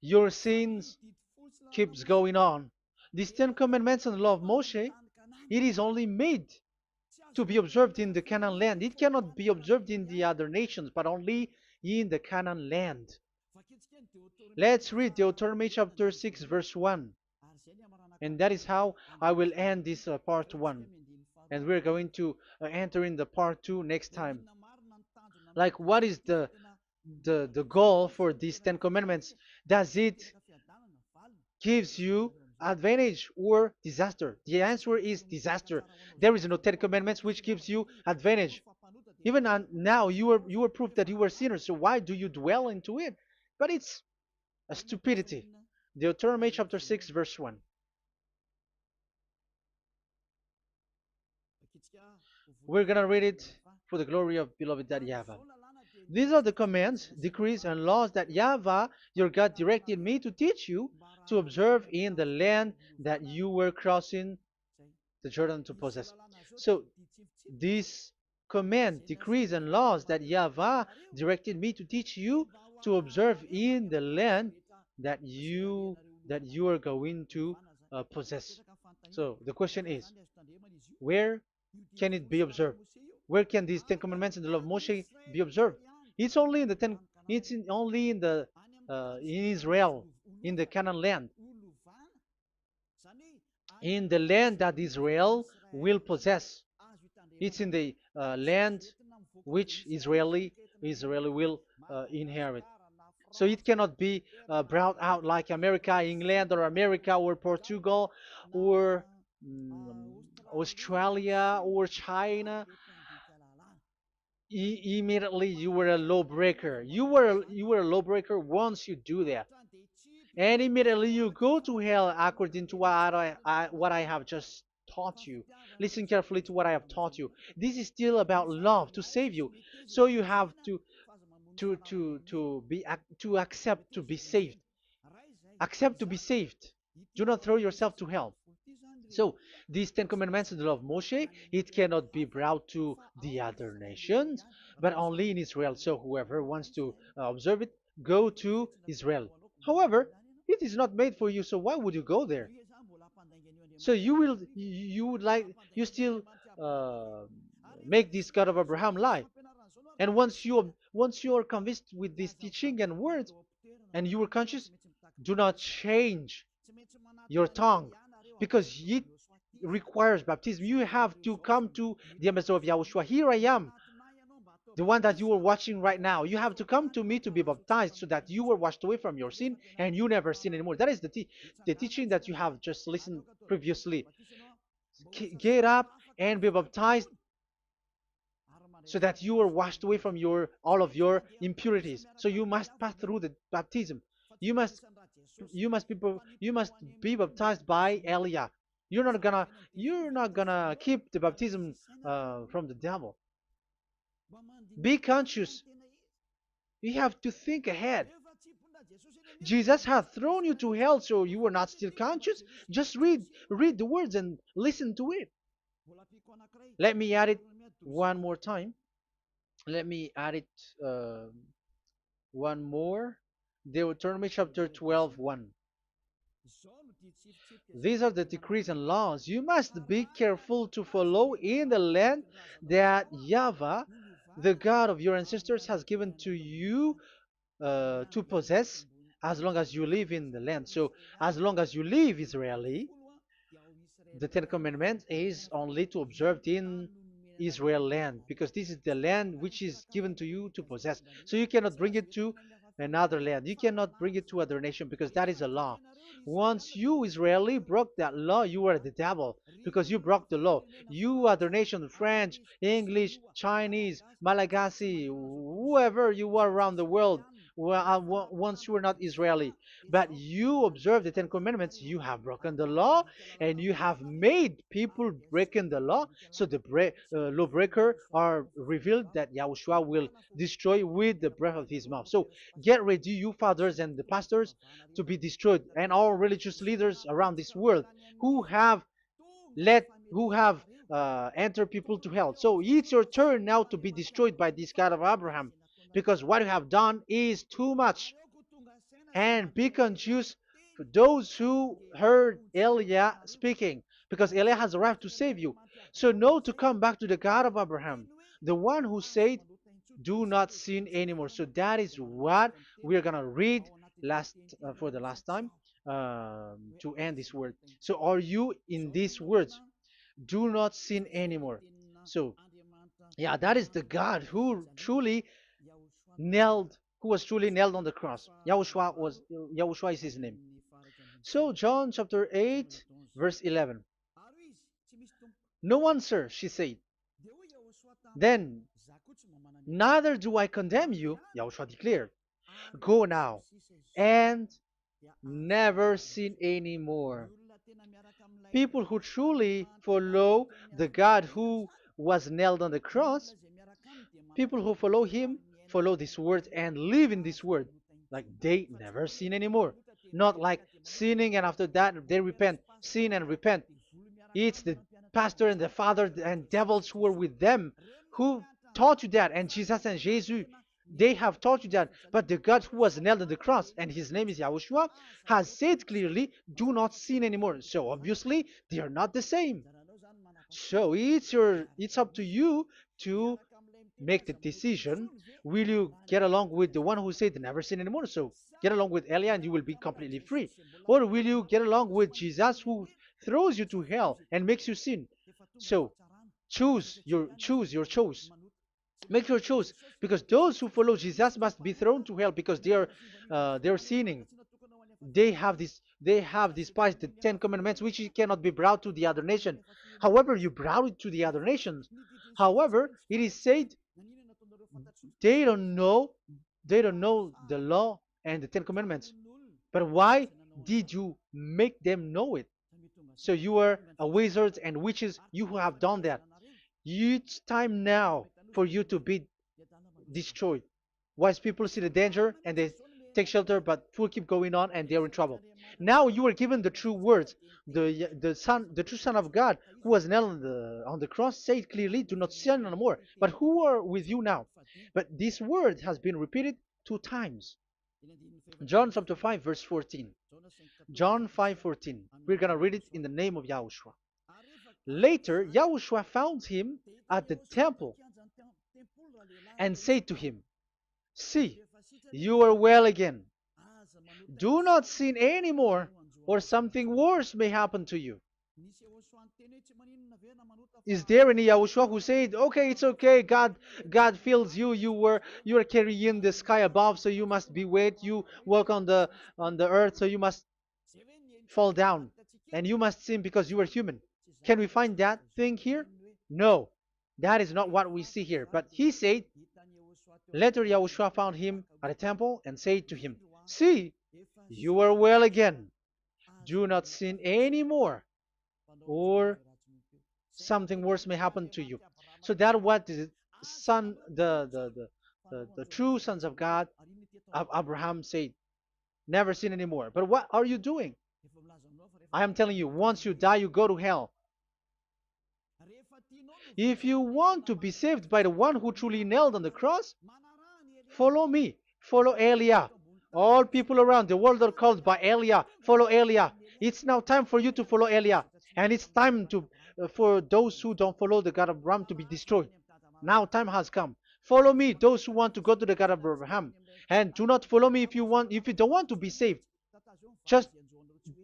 Your sins keeps going on. These Ten Commandments and the law of Moshe, it is only made to be observed in the Canaan land. It cannot be observed in the other nations, but only in the Canaan land. Let's read Deuteronomy chapter 6, verse 1. And that is how I will end this part 1. And we're going to enter in the part 2 next time. Like, what is the goal for these Ten Commandments? Does it gives you advantage or disaster? The answer is disaster. There is no Ten Commandments which gives you advantage. Even now, you were proof that you were sinners. So why do you dwell into it? But it's a stupidity. Deuteronomy chapter 6, verse 1. We're going to read it for the glory of beloved Daddy Yahweh. These are the commands, decrees, and laws that Yahweh, your God, directed me to teach you to observe in the land that you were crossing the Jordan to possess. So, these command, decrees, and laws that Yahweh directed me to teach you to observe in the land that you are going to possess. So the question is, where can it be observed? Where can these Ten Commandments and the law of Moshe be observed? It's only in the ten. Only in the in Israel, in the Canaan land, in the land that Israel will possess. It's in the land which Israeli will inherit. So it cannot be brought out like America, England, or America, or Portugal, or Australia, or China. Immediately you were a lawbreaker. You were a lawbreaker once you do that, and immediately you go to hell according to what I have just taught you. Listen carefully to what I have taught you. This is still about love to save you. So you have to accept to be saved. Accept to be saved. Do not throw yourself to hell. So these Ten Commandments and the law of Moshe, it cannot be brought to the other nations, but only in Israel. So whoever wants to observe it, go to Israel. However, it is not made for you, so why would you go there? So you still uh, make this God of Abraham lie. And once you are convinced with this teaching and words, and you are conscious, do not change your tongue, because it requires baptism. You have to come to the ambassador of Yahushua. Here I am, the one that you are watching right now. You have to come to me to be baptized, so that you were washed away from your sin and you never sin anymore. That is the teaching that you have just listened previously. Get up and be baptized, so that you are washed away from all of your impurities. So you must pass through the baptism. You must you must be baptized by Elia. You're not gonna keep the baptism from the devil. Be conscious. You have to think ahead. Jesus had thrown you to hell, so you were not still conscious. Just read the words and listen to it. Let me add it one more time. Let me add it uh, one more. Deuteronomy chapter 12, 1. These are the decrees and laws you must be careful to follow in the land that Yahweh, the God of your ancestors, has given to you to possess as long as you live in the land. So as long as you live Israeli, the Ten Commandments is only to observe in Israel land, because this is the land which is given to you to possess. So you cannot bring it to another land. You cannot bring it to other nation, because that is a law. Once you Israeli broke that law, you are the devil, because you broke the law. You other nation, French, English, Chinese, Malagasy, whoever you are around the world, well, once you are not Israeli, but you observe the Ten Commandments, you have broken the law, and you have made people breaking the law. So the lawbreaker are revealed that Yahushua will destroy with the breath of his mouth. So get ready, you fathers and the pastors, to be destroyed, and all religious leaders around this world who have who have entered people to hell. So it's your turn now to be destroyed by this God of Abraham, because what you have done is too much. And be conscious for those who heard Elijah speaking, because Elijah has arrived to save you. So know to come back to the God of Abraham, the one who said, "Do not sin anymore." So that is what we are gonna read last for the last time to end this word. So are you in these words? Do not sin anymore. So yeah, that is the God who was truly nailed on the cross. Yahushua is his name. So John chapter 8 verse 11. No answer, she said. Then, neither do I condemn you, Yahushua declared. Go now and never sin anymore. People who truly follow the God who was nailed on the cross, people who follow him, follow this word and live in this word. Like they never sin anymore. Not like sinning and after that they repent. Sin and repent. It's the pastor and the father and devils who were with them who taught you that. And Jesus and Jesus, they have taught you that. But the God who was nailed on the cross, and his name is Yahushua, has said clearly, do not sin anymore. So obviously, they are not the same. So it's up to you to make the decision. Will you get along with the one who said never sin anymore? So get along with Elia and you will be completely free. Or will you get along with Jesus who throws you to hell and makes you sin? So choose your choice. Make your choice, because those who follow Jesus must be thrown to hell because they are sinning. They have despised the Ten Commandments, which cannot be brought to the other nation. However, you brought it to the other nations. However, it is said they don't know they don't know the law and the Ten Commandments. But why did you make them know it? So you are a wizard and witches, you who have done that. It's time now for you to be destroyed. Wise people see the danger and they take shelter, but fool keep going on and they're in trouble. Now you are given the true words. The true Son of God, who was nailed on the cross, said clearly, "Do not sin no more." But who are with you now? But this word has been repeated 2 times. John chapter 5 verse 14. John 5:14. We're gonna read it in the name of Yahushua. Later, Yahushua found him at the temple and said to him, "See, you are well again. Do not sin anymore, or something worse may happen to you." Is there any Yahushua who said, "Okay, it's okay, God fills you, you are carrying the sky above, so you must be wet, you walk on the earth, so you must fall down, and you must sin because you are human"? Can we find that thing here? No, that is not what we see here. But he said, later Yahushua found him at a temple and said to him, "See, you are well again. Do not sin anymore, or something worse may happen to you." So that what the son, the true sons of God, of Abraham said, never sin anymore. But what are you doing? I am telling you, once you die, you go to hell. If you want to be saved by the one who truly nailed on the cross, follow me. Follow Elia. All people around the world are called by Elia. Follow Elia. It's now time for you to follow Elia. And it's time for those who don't follow the God of Ram to be destroyed. Now time has come. Follow me, those who want to go to the God of Abraham. And do not follow me if you don't want to be saved. Just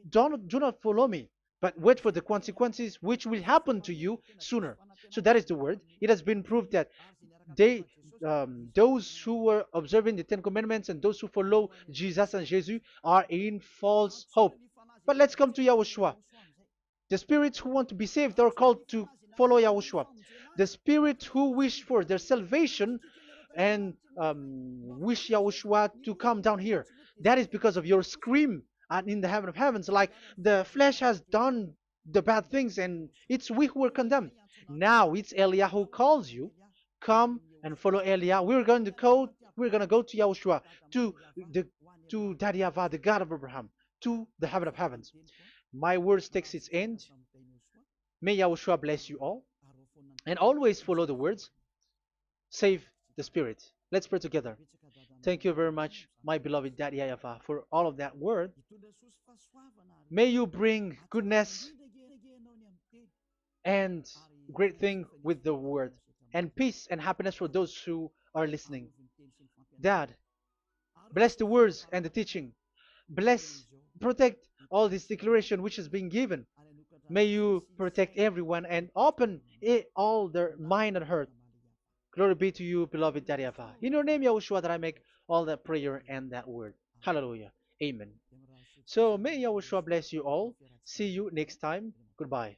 do not follow me, but wait for the consequences which will happen to you sooner. So that is the word. It has been proved that they those who were observing the Ten Commandments and those who follow Jesus and Jesus are in false hope. But let's come to Yahushua. The spirits who want to be saved are called to follow Yahushua. The spirits who wish for their salvation and wish Yahushua to come down here. That is because of your scream in the heaven of heavens. Like the flesh has done the bad things and it's we who are condemned. Now it's Eliah who calls you. Come and follow Eliah. We're gonna go to Yahushua, to the to Daddy Yahvah, the God of Abraham, to the heaven of heavens. My words takes its end. May Yahushua bless you all. And always follow the words. Save the spirit. Let's pray together. Thank you very much, my beloved Daddy Yahvah, for all of that word. May you bring goodness and great thing with the word, and peace and happiness for those who are listening. Dad, bless the words and the teaching. Bless, protect all this declaration which is being given. May you protect everyone and open all their mind and heart. Glory be to you, beloved Daddy Ava. In your name, Yahushua, that I make all that prayer and that word. Hallelujah. Amen. So may Yahushua bless you all. See you next time. Goodbye.